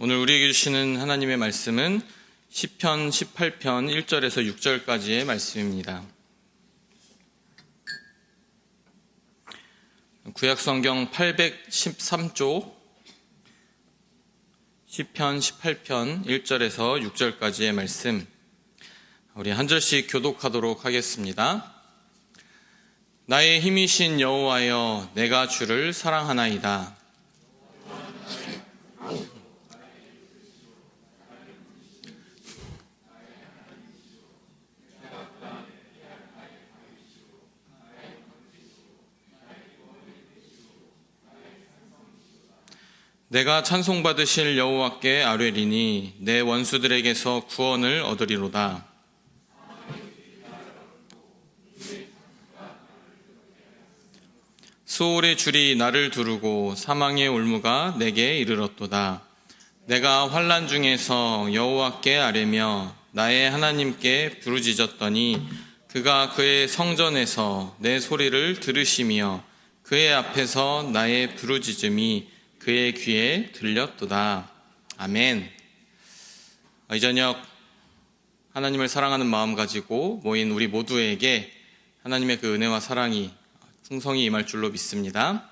오늘 우리에게 주시는 하나님의 말씀은 시편 18편 1절에서 6절까지의 말씀입니다. 구약성경 813쪽 시편 18편 1절에서 6절까지의 말씀, 우리 한 절씩 교독하도록 하겠습니다. 나의 힘이신 여호와여, 내가 주를 사랑하나이다. 내가 찬송받으실 여호와께 아뢰리니 내 원수들에게서 구원을 얻으리로다. 수올의 줄이 나를 두르고 사망의 올무가 내게 이르렀도다. 내가 환난 중에서 여호와께 아뢰며 나의 하나님께 부르짖었더니 그가 그의 성전에서 내 소리를 들으시며 그의 앞에서 나의 부르짖음이 그의 귀에 들렸도다. 아멘. 이 저녁 하나님을 사랑하는 마음 가지고 모인 우리 모두에게 하나님의 그 은혜와 사랑이 풍성히 임할 줄로 믿습니다.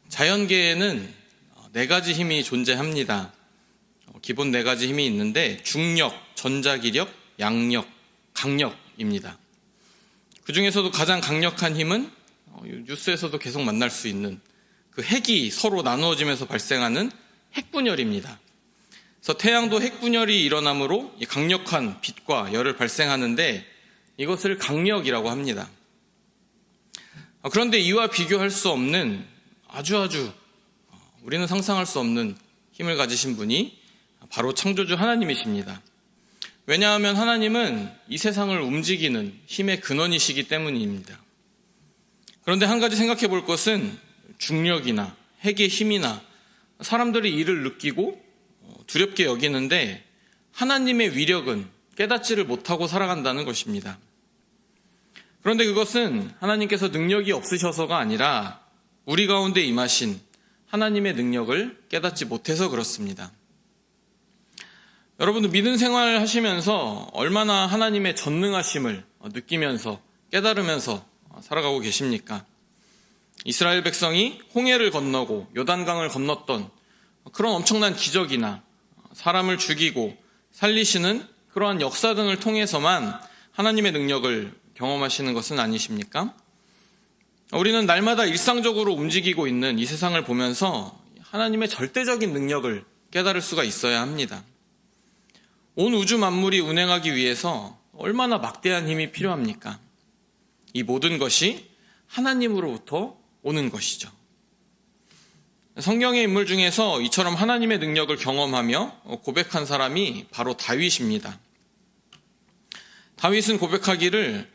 자연계에는 네 가지 힘이 존재합니다. 기본 네 가지 힘이 있는데 중력, 전자기력, 양력, 강력입니다. 그 중에서도 가장 강력한 힘은 뉴스에서도 계속 만날 수 있는 그 핵이 서로 나누어지면서 발생하는 핵분열입니다. 그래서 태양도 핵분열이 일어나므로 강력한 빛과 열을 발생하는데 이것을 강력이라고 합니다. 그런데 이와 비교할 수 없는 아주 우리는 상상할 수 없는 힘을 가지신 분이 바로 창조주 하나님이십니다. 왜냐하면 하나님은 이 세상을 움직이는 힘의 근원이시기 때문입니다. 그런데 한 가지 생각해 볼 것은 중력이나 핵의 힘이나 사람들이 이를 느끼고 두렵게 여기는데 하나님의 위력은 깨닫지를 못하고 살아간다는 것입니다. 그런데 그것은 하나님께서 능력이 없으셔서가 아니라 우리 가운데 임하신 하나님의 능력을 깨닫지 못해서 그렇습니다. 여러분도 믿음 생활 하시면서 얼마나 하나님의 전능하심을 느끼면서 깨달으면서 살아가고 계십니까? 이스라엘 백성이 홍해를 건너고 요단강을 건넜던 그런 엄청난 기적이나 사람을 죽이고 살리시는 그러한 역사 등을 통해서만 하나님의 능력을 경험하시는 것은 아니십니까? 우리는 날마다 일상적으로 움직이고 있는 이 세상을 보면서 하나님의 절대적인 능력을 깨달을 수가 있어야 합니다. 온 우주 만물이 운행하기 위해서 얼마나 막대한 힘이 필요합니까? 이 모든 것이 하나님으로부터 오는 것이죠. 성경의 인물 중에서 이처럼 하나님의 능력을 경험하며 고백한 사람이 바로 다윗입니다. 다윗은 고백하기를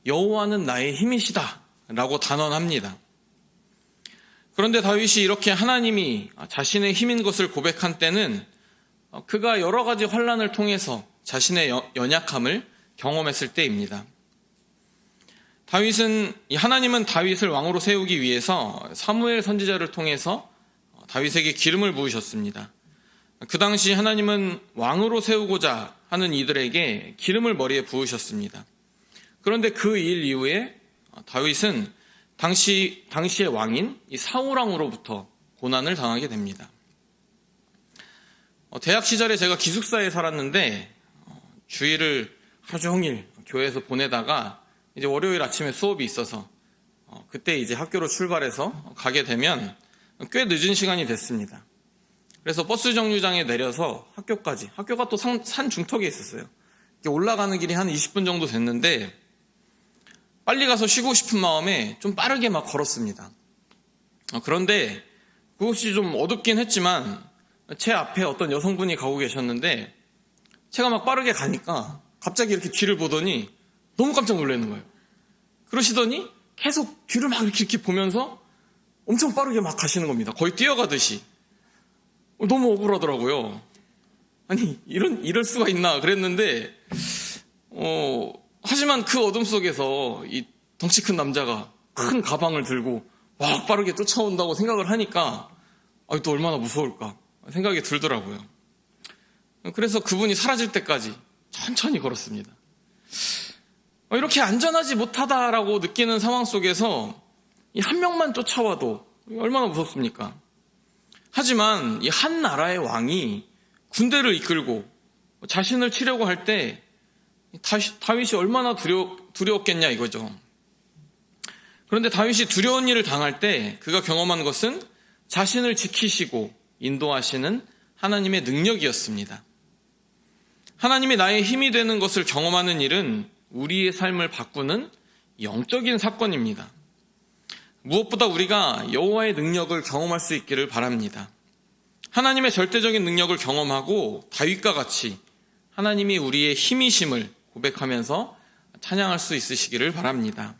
여호와는 나의 힘이시다 라고 단언합니다. 그런데 다윗이 이렇게 하나님이 자신의 힘인 것을 고백한 때는 그가 여러 가지 환난을 통해서 자신의 연약함을 경험했을 때입니다. 하나님은 다윗을 왕으로 세우기 위해서 사무엘 선지자를 통해서 다윗에게 기름을 부으셨습니다. 그 당시 하나님은 왕으로 세우고자 하는 이들에게 기름을 머리에 부으셨습니다. 그런데 그 일 이후에 다윗은 당시의 왕인 이 사울 왕으로부터 고난을 당하게 됩니다. 대학 시절에 제가 기숙사에 살았는데 주일을 하루 종일 교회에서 보내다가 이제 월요일 아침에 수업이 있어서 그때 이제 학교로 출발해서 가게 되면 꽤 늦은 시간이 됐습니다. 그래서 버스 정류장에 내려서 학교가 또 산 중턱에 있었어요. 올라가는 길이 한 20분 정도 됐는데 빨리 가서 쉬고 싶은 마음에 좀 빠르게 막 걸었습니다. 그런데 그것이 좀 어둡긴 했지만 제 앞에 어떤 여성분이 가고 계셨는데 제가 막 빠르게 가니까 갑자기 이렇게 뒤를 보더니 너무 깜짝 놀라는 거예요. 그러시더니 계속 뒤를 막 이렇게 보면서 엄청 빠르게 막 가시는 겁니다. 거의 뛰어가듯이. 너무 억울하더라고요. 아니 이럴 수가 있나 그랬는데 하지만 그 어둠 속에서 이 덩치 큰 남자가 큰 가방을 들고 막 빠르게 쫓아온다고 생각을 하니까 또 얼마나 무서울까 생각이 들더라고요. 그래서 그분이 사라질 때까지 천천히 걸었습니다. 이렇게 안전하지 못하다라고 느끼는 상황 속에서 이 한 명만 쫓아와도 얼마나 무섭습니까? 하지만 이 한 나라의 왕이 군대를 이끌고 자신을 치려고 할 때 다윗이 얼마나 두려웠겠냐 이거죠. 그런데 다윗이 두려운 일을 당할 때 그가 경험한 것은 자신을 지키시고 인도하시는 하나님의 능력이었습니다. 하나님이 나의 힘이 되는 것을 경험하는 일은 우리의 삶을 바꾸는 영적인 사건입니다. 무엇보다 우리가 여호와의 능력을 경험할 수 있기를 바랍니다. 하나님의 절대적인 능력을 경험하고 다윗과 같이 하나님이 우리의 힘이심을 고백하면서 찬양할 수 있으시기를 바랍니다.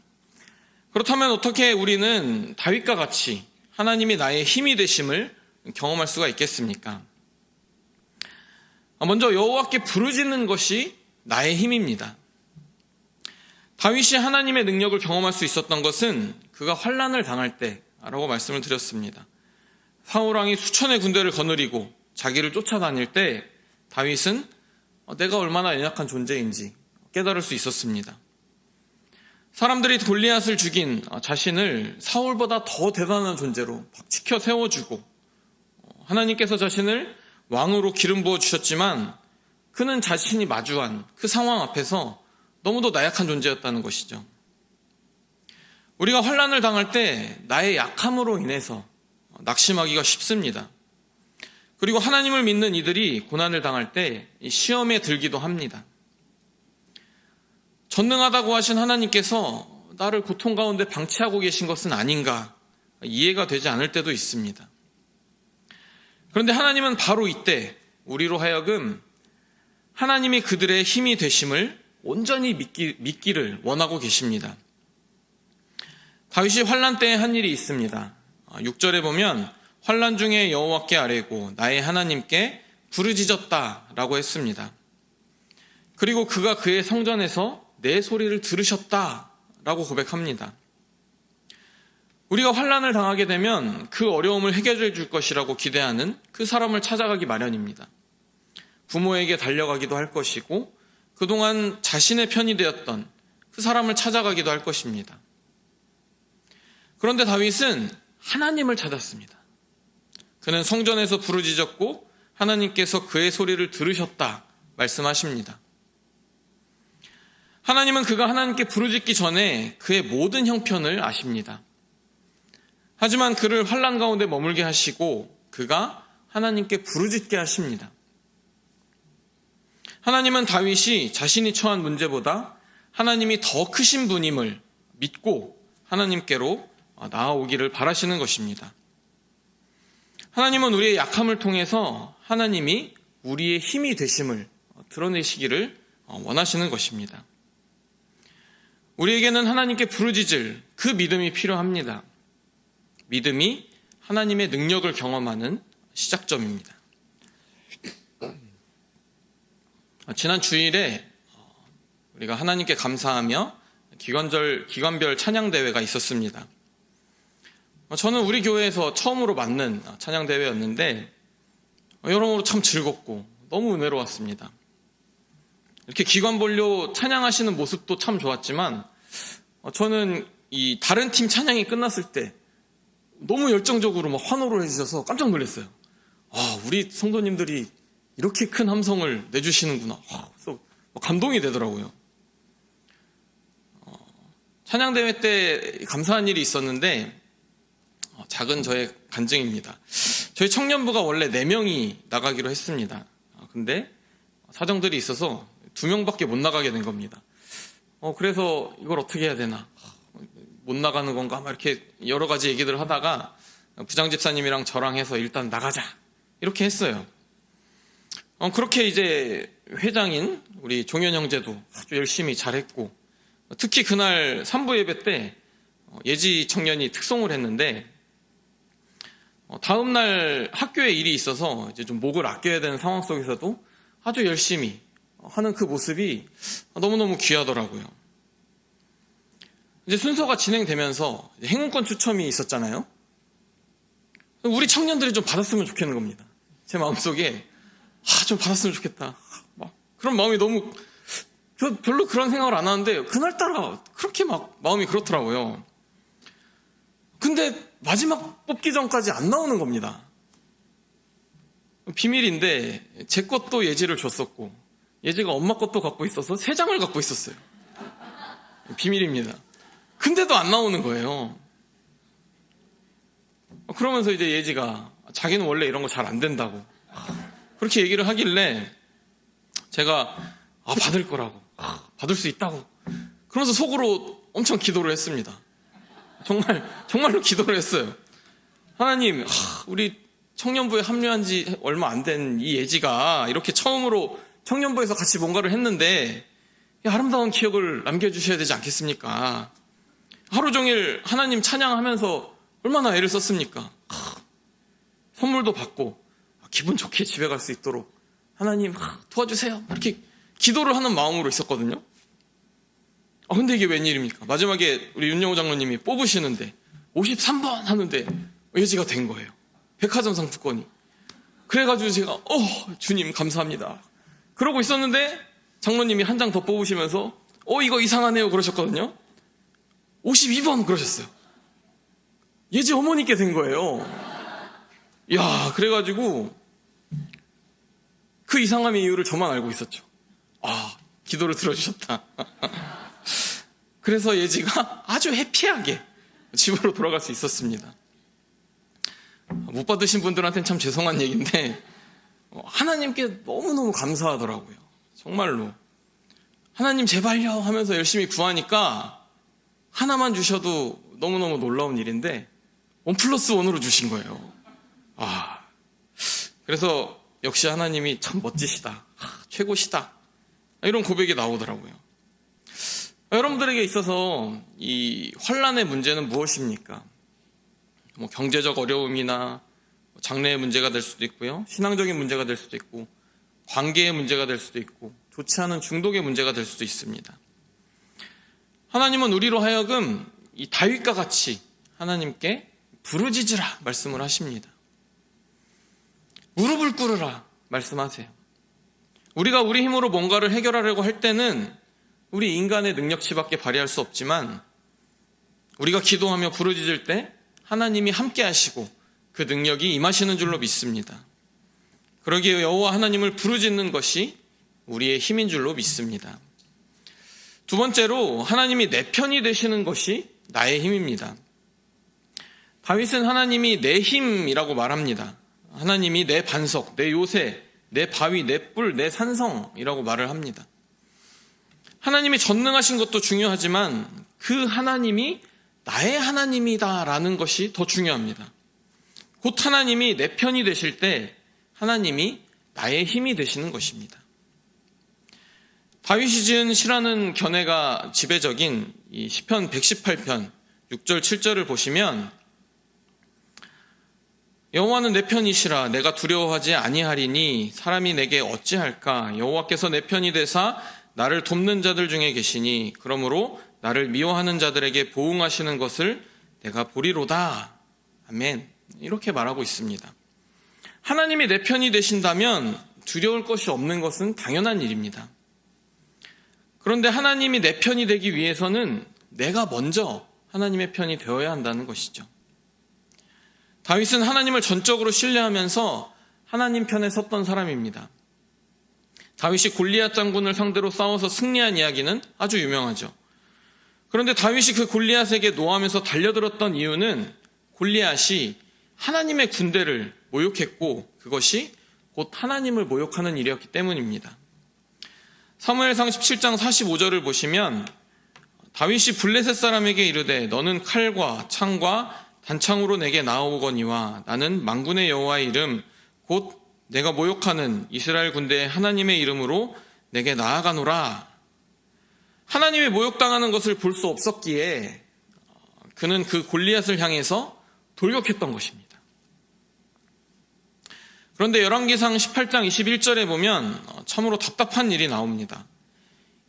그렇다면 어떻게 우리는 다윗과 같이 하나님이 나의 힘이 되심을 경험할 수가 있겠습니까? 먼저 여호와께 부르짖는 것이 나의 힘입니다. 다윗이 하나님의 능력을 경험할 수 있었던 것은 그가 환난을 당할 때라고 말씀을 드렸습니다. 사울왕이 수천의 군대를 거느리고 자기를 쫓아다닐 때 다윗은 내가 얼마나 연약한 존재인지 깨달을 수 있었습니다. 사람들이 골리앗을 죽인 자신을 사울보다 더 대단한 존재로 지켜 세워주고 하나님께서 자신을 왕으로 기름 부어 주셨지만 그는 자신이 마주한 그 상황 앞에서 너무도 나약한 존재였다는 것이죠. 우리가 환난을 당할 때 나의 약함으로 인해서 낙심하기가 쉽습니다. 그리고 하나님을 믿는 이들이 고난을 당할 때 시험에 들기도 합니다. 전능하다고 하신 하나님께서 나를 고통 가운데 방치하고 계신 것은 아닌가 이해가 되지 않을 때도 있습니다. 그런데 하나님은 바로 이때 우리로 하여금 하나님이 그들의 힘이 되심을 온전히 믿기를 원하고 계십니다. 다윗이 환난 때에 한 일이 있습니다. 6절에 보면 환난 중에 여호와께 아뢰고 나의 하나님께 부르짖었다라고 했습니다. 그리고 그가 그의 성전에서 내 소리를 들으셨다라고 고백합니다. 우리가 환난을 당하게 되면 그 어려움을 해결해 줄 것이라고 기대하는 그 사람을 찾아가기 마련입니다. 부모에게 달려가기도 할 것이고 그동안 자신의 편이 되었던 그 사람을 찾아가기도 할 것입니다. 그런데 다윗은 하나님을 찾았습니다. 그는 성전에서 부르짖었고 하나님께서 그의 소리를 들으셨다 말씀하십니다. 하나님은 그가 하나님께 부르짖기 전에 그의 모든 형편을 아십니다. 하지만 그를 환난 가운데 머물게 하시고 그가 하나님께 부르짖게 하십니다. 하나님은 다윗이 자신이 처한 문제보다 하나님이 더 크신 분임을 믿고 하나님께로 나아오기를 바라시는 것입니다. 하나님은 우리의 약함을 통해서 하나님이 우리의 힘이 되심을 드러내시기를 원하시는 것입니다. 우리에게는 하나님께 부르짖을 그 믿음이 필요합니다. 믿음이 하나님의 능력을 경험하는 시작점입니다. 지난 주일에 우리가 하나님께 감사하며 기관별 찬양대회가 있었습니다. 저는 우리 교회에서 처음으로 맞는 찬양대회였는데 여러모로 참 즐겁고 너무 은혜로웠습니다. 이렇게 기관별로 찬양하시는 모습도 참 좋았지만 저는 이 다른 팀 찬양이 끝났을 때 너무 열정적으로 막 환호를 해주셔서 깜짝 놀랐어요. 우리 성도님들이 이렇게 큰 함성을 내주시는구나. 그래서 감동이 되더라고요. 찬양대회 때 감사한 일이 있었는데 작은 저의 간증입니다. 저희 청년부가 원래 4명이 나가기로 했습니다. 근데 사정들이 있어서 2명밖에 못 나가게 된 겁니다. 그래서 이걸 어떻게 해야 되나, 못 나가는 건가 막 이렇게 여러 가지 얘기들을 하다가 부장집사님이랑 저랑 해서 일단 나가자 이렇게 했어요. 그렇게 이제 회장인 우리 종현 형제도 아주 열심히 잘했고, 특히 그날 3부 예배 때 예지 청년이 특송을 했는데 다음날 학교에 일이 있어서 이제 좀 목을 아껴야 되는 상황 속에서도 아주 열심히 하는 그 모습이 너무너무 귀하더라고요. 이제 순서가 진행되면서 행운권 추첨이 있었잖아요. 우리 청년들이 좀 받았으면 좋겠는 겁니다. 제 마음속에 좀 받았으면 좋겠다. 막 그런 마음이 너무, 저 별로 그런 생각을 안 하는데 그날따라 그렇게 막 마음이 그렇더라고요. 근데 마지막 뽑기 전까지 안 나오는 겁니다. 비밀인데 제 것도 예지를 줬었고 예지가 엄마 것도 갖고 있어서 3장을 갖고 있었어요. 비밀입니다. 근데도 안 나오는 거예요. 그러면서 이제 예지가 자기는 원래 이런 거 잘 안 된다고 그렇게 얘기를 하길래 제가 받을 거라고, 받을 수 있다고 그러면서 속으로 엄청 기도를 했습니다. 정말로 기도를 했어요. 하나님, 우리 청년부에 합류한 지 얼마 안 된 이 예지가 이렇게 처음으로 청년부에서 같이 뭔가를 했는데 아름다운 기억을 남겨주셔야 되지 않겠습니까? 하루 종일 하나님 찬양하면서 얼마나 애를 썼습니까? 선물도 받고 기분 좋게 집에 갈 수 있도록 하나님 도와주세요. 이렇게 기도를 하는 마음으로 있었거든요. 근데 이게 웬일입니까? 마지막에 우리 윤영호 장로님이 뽑으시는데 53번 하는데 예지가 된 거예요. 백화점 상품권이. 그래가지고 제가 주님 감사합니다. 그러고 있었는데 장로님이 한 장 더 뽑으시면서 이거 이상하네요 그러셨거든요. 52번 그러셨어요. 예지 어머니께 된 거예요. 그래가지고 그 이상함의 이유를 저만 알고 있었죠. 기도를 들어주셨다. 그래서 예지가 아주 해피하게 집으로 돌아갈 수 있었습니다. 못 받으신 분들한테는 참 죄송한 얘기인데 하나님께 너무너무 감사하더라고요. 정말로. 하나님 제발요 하면서 열심히 구하니까 하나만 주셔도 너무너무 놀라운 일인데 1+1으로 주신 거예요. 그래서 역시 하나님이 참 멋지시다. 최고시다. 이런 고백이 나오더라고요. 여러분들에게 있어서 이 환난의 문제는 무엇입니까? 경제적 어려움이나 장래의 문제가 될 수도 있고요. 신앙적인 문제가 될 수도 있고 관계의 문제가 될 수도 있고 좋지 않은 중독의 문제가 될 수도 있습니다. 하나님은 우리로 하여금 이 다윗과 같이 하나님께 부르짖으라 말씀을 하십니다. 무릎을 꿇으라 말씀하세요. 우리가 우리 힘으로 뭔가를 해결하려고 할 때는 우리 인간의 능력치밖에 발휘할 수 없지만 우리가 기도하며 부르짖을 때 하나님이 함께 하시고 그 능력이 임하시는 줄로 믿습니다. 그러기에 여호와 하나님을 부르짖는 것이 우리의 힘인 줄로 믿습니다. 두 번째로 하나님이 내 편이 되시는 것이 나의 힘입니다. 다윗은 하나님이 내 힘이라고 말합니다. 하나님이 내 반석, 내 요새, 내 바위, 내 뿔, 내 산성이라고 말을 합니다. 하나님이 전능하신 것도 중요하지만 그 하나님이 나의 하나님이다라는 것이 더 중요합니다. 곧 하나님이 내 편이 되실 때 하나님이 나의 힘이 되시는 것입니다. 다윗이 지은 시라는 견해가 지배적인 이 시편 118편 6절 7절을 보시면 여호와는 내 편이시라 내가 두려워하지 아니하리니 사람이 내게 어찌할까 여호와께서 내 편이 되사 나를 돕는 자들 중에 계시니 그러므로 나를 미워하는 자들에게 보응하시는 것을 내가 보리로다. 아멘. 이렇게 말하고 있습니다. 하나님이 내 편이 되신다면 두려울 것이 없는 것은 당연한 일입니다. 그런데 하나님이 내 편이 되기 위해서는 내가 먼저 하나님의 편이 되어야 한다는 것이죠. 다윗은 하나님을 전적으로 신뢰하면서 하나님 편에 섰던 사람입니다. 다윗이 골리앗 장군을 상대로 싸워서 승리한 이야기는 아주 유명하죠. 그런데 다윗이 그 골리앗에게 노하면서 달려들었던 이유는 골리앗이 하나님의 군대를 모욕했고 그것이 곧 하나님을 모욕하는 일이었기 때문입니다. 사무엘상 17장 45절을 보시면 다윗이 블레셋 사람에게 이르되 너는 칼과 창과 단창으로 내게 나아오거니와 나는 만군의 여호와의 이름 곧 내가 모욕하는 이스라엘 군대의 하나님의 이름으로 내게 나아가노라. 하나님이 모욕당하는 것을 볼 수 없었기에 그는 그 골리앗을 향해서 돌격했던 것입니다. 그런데 열왕기상 18장 21절에 보면 참으로 답답한 일이 나옵니다.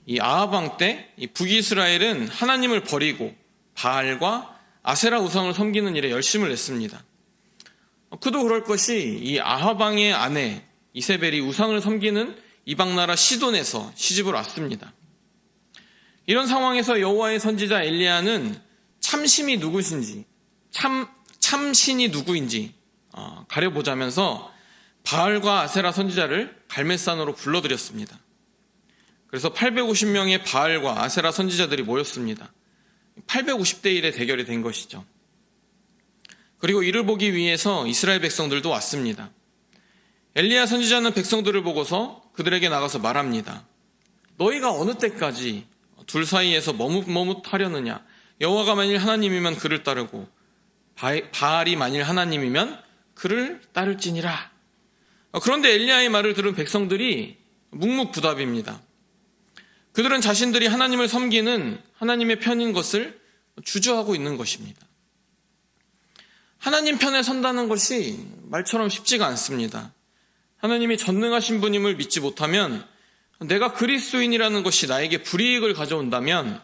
이 아합 왕 때 이 북이스라엘은 하나님을 버리고 바알과 아세라 우상을 섬기는 일에 열심을 냈습니다. 그도 그럴 것이 이 아합 왕의 아내 이세벨이 우상을 섬기는 이방 나라 시돈에서 시집을 왔습니다. 이런 상황에서 여호와의 선지자 엘리야는 참신이 누구인지 가려보자면서 바알과 아세라 선지자를 갈멜산으로 불러들였습니다. 그래서 850명의 바알과 아세라 선지자들이 모였습니다. 850대 1의 대결이 된 것이죠. 그리고 이를 보기 위해서 이스라엘 백성들도 왔습니다. 엘리야 선지자는 백성들을 보고서 그들에게 나가서 말합니다. 너희가 어느 때까지 둘 사이에서 머뭇머뭇하려느냐? 여호와가 만일 하나님이면 그를 따르고 바알이 만일 하나님이면 그를 따를지니라. 그런데 엘리야의 말을 들은 백성들이 묵묵부답입니다. 그들은 자신들이 하나님을 섬기는 하나님의 편인 것을 주저하고 있는 것입니다. 하나님 편에 선다는 것이 말처럼 쉽지가 않습니다. 하나님이 전능하신 분임을 믿지 못하면, 내가 그리스도인이라는 것이 나에게 불이익을 가져온다면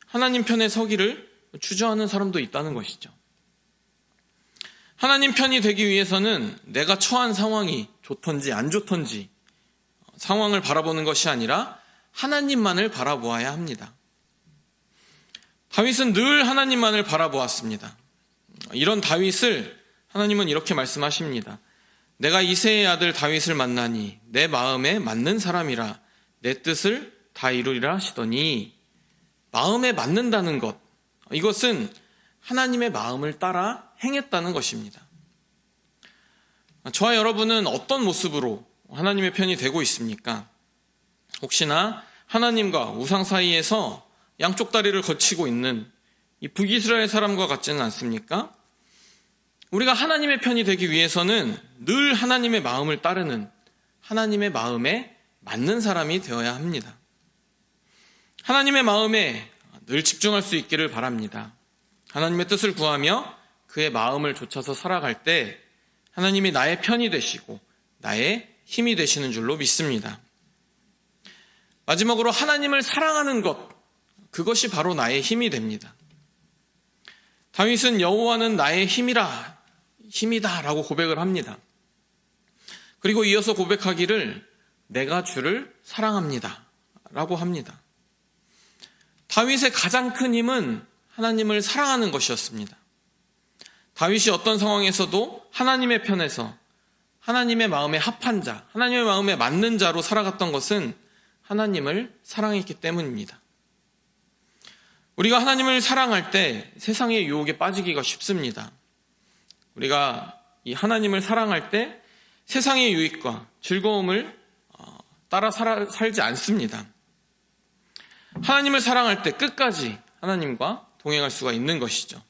하나님 편에 서기를 주저하는 사람도 있다는 것이죠. 하나님 편이 되기 위해서는 내가 처한 상황이 좋던지 안 좋던지 상황을 바라보는 것이 아니라 하나님만을 바라보아야 합니다. 다윗은 늘 하나님만을 바라보았습니다. 이런 다윗을 하나님은 이렇게 말씀하십니다. 내가 이새의 아들 다윗을 만나니 내 마음에 맞는 사람이라 내 뜻을 다 이루리라 하시더니, 마음에 맞는다는 것, 이것은 하나님의 마음을 따라 행했다는 것입니다. 저와 여러분은 어떤 모습으로 하나님의 편이 되고 있습니까? 혹시나 하나님과 우상 사이에서 양쪽 다리를 거치고 있는 이 북이스라엘 사람과 같지는 않습니까? 우리가 하나님의 편이 되기 위해서는 늘 하나님의 마음을 따르는, 하나님의 마음에 맞는 사람이 되어야 합니다. 하나님의 마음에 늘 집중할 수 있기를 바랍니다. 하나님의 뜻을 구하며 그의 마음을 좇아서 살아갈 때 하나님이 나의 편이 되시고 나의 힘이 되시는 줄로 믿습니다. 마지막으로 하나님을 사랑하는 것, 그것이 바로 나의 힘이 됩니다. 다윗은 여호와는 나의 힘이다 라고 고백을 합니다. 그리고 이어서 고백하기를 내가 주를 사랑합니다 라고 합니다. 다윗의 가장 큰 힘은 하나님을 사랑하는 것이었습니다. 다윗이 어떤 상황에서도 하나님의 편에서 하나님의 마음에 합한 자, 하나님의 마음에 맞는 자로 살아갔던 것은 하나님을 사랑했기 때문입니다. 우리가 하나님을 사랑할 때 세상의 유혹에 빠지기가 쉽습니다. 우리가 이 하나님을 사랑할 때 세상의 유익과 즐거움을 따라 살지 않습니다. 하나님을 사랑할 때 끝까지 하나님과 동행할 수가 있는 것이죠.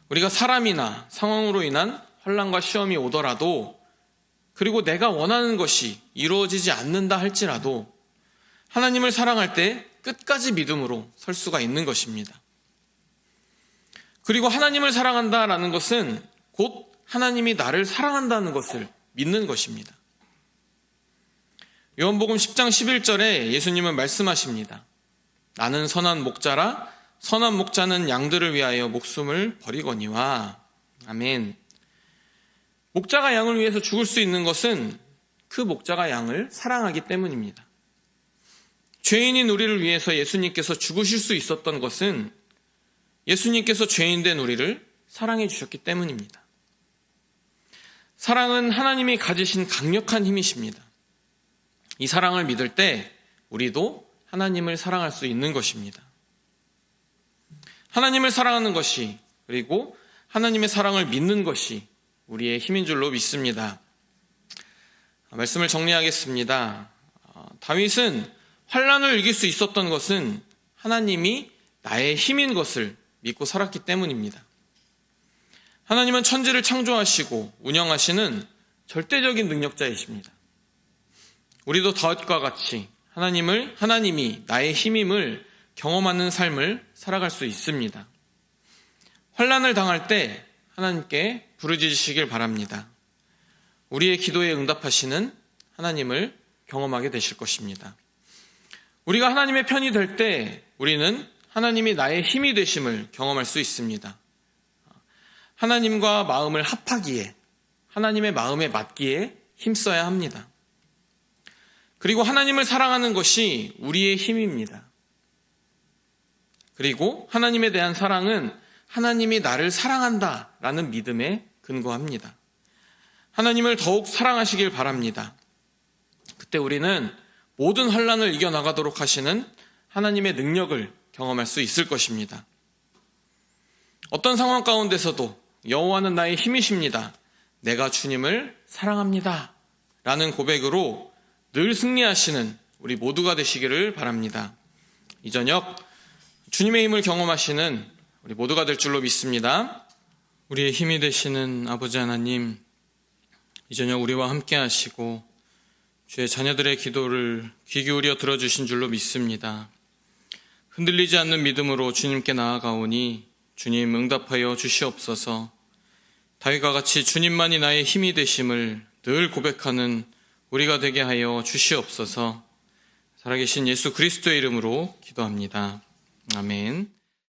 우리가 사람이나 상황으로 인한 환난과 시험이 오더라도, 그리고 내가 원하는 것이 이루어지지 않는다 할지라도 하나님을 사랑할 때 끝까지 믿음으로 설 수가 있는 것입니다. 그리고 하나님을 사랑한다라는 것은 곧 하나님이 나를 사랑한다는 것을 믿는 것입니다. 요한복음 10장 11절에 예수님은 말씀하십니다. 나는 선한 목자라 선한 목자는 양들을 위하여 목숨을 버리거니와. 아멘. 목자가 양을 위해서 죽을 수 있는 것은 그 목자가 양을 사랑하기 때문입니다. 죄인인 우리를 위해서 예수님께서 죽으실 수 있었던 것은 예수님께서 죄인된 우리를 사랑해 주셨기 때문입니다. 사랑은 하나님이 가지신 강력한 힘이십니다. 이 사랑을 믿을 때 우리도 하나님을 사랑할 수 있는 것입니다. 하나님을 사랑하는 것이, 그리고 하나님의 사랑을 믿는 것이 우리의 힘인 줄로 믿습니다. 말씀을 정리하겠습니다. 다윗은 환난을 이길 수 있었던 것은 하나님이 나의 힘인 것을 믿고 살았기 때문입니다. 하나님은 천지를 창조하시고 운영하시는 절대적인 능력자이십니다. 우리도 다윗과 같이 하나님이 나의 힘임을 경험하는 삶을 살아갈 수 있습니다. 환난을 당할 때 하나님께 부르짖으시길 바랍니다. 우리의 기도에 응답하시는 하나님을 경험하게 되실 것입니다. 우리가 하나님의 편이 될 때 우리는 하나님이 나의 힘이 되심을 경험할 수 있습니다. 하나님과 마음을 합하기에, 하나님의 마음에 맞기에 힘써야 합니다. 그리고 하나님을 사랑하는 것이 우리의 힘입니다. 그리고 하나님에 대한 사랑은 하나님이 나를 사랑한다라는 믿음에 근거합니다. 하나님을 더욱 사랑하시길 바랍니다. 그때 우리는 모든 환난을 이겨나가도록 하시는 하나님의 능력을 경험할 수 있을 것입니다. 어떤 상황 가운데서도 여호와는 나의 힘이십니다. 내가 주님을 사랑합니다. 라는 고백으로 늘 승리하시는 우리 모두가 되시기를 바랍니다. 이 저녁 주님의 힘을 경험하시는 우리 모두가 될 줄로 믿습니다. 우리의 힘이 되시는 아버지 하나님, 이 저녁 우리와 함께 하시고 주의 자녀들의 기도를 귀 기울여 들어주신 줄로 믿습니다. 흔들리지 않는 믿음으로 주님께 나아가오니 주님 응답하여 주시옵소서. 다윗과 같이 주님만이 나의 힘이 되심을 늘 고백하는 우리가 되게 하여 주시옵소서. 살아계신 예수 그리스도의 이름으로 기도합니다. 아멘.